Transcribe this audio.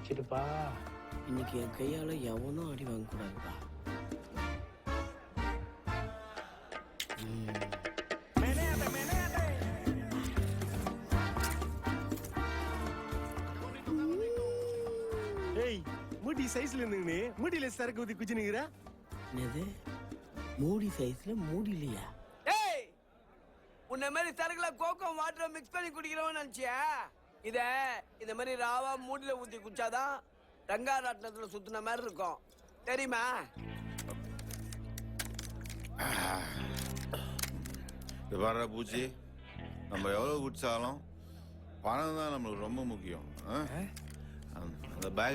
வச்சிருப்பா. இன்னைக்கு என் கையால எவனும் அடி வாங்கக்கூடாதுப்பா. ஏய் மூடி சைஸ்ல நின்னு மூடியில சரக்கு ஊத்தி குச்சி நிக்கிற. என்னது மூடி சைஸ்ல மூடிலையா? ஏய் உன்ன மாதிரி சரக்குல கோகோ வாட்டர் மிக்ஸ் பண்ணி குடிக்கிறவன் நினைச்சியா? இந்த மாதிரி ராவா மூடில ஊத்தி குச்சாதான் ரங்காராட்டத்துல சுத்தின மாதிரி இருக்கும் தெரியுமா? இது வர்ற பூச்சி நம்ம எவ்வளவு குடிச்சாலும் பணம் தான் நம்மளுக்கு ரொம்ப முக்கியம். அந்த பேக்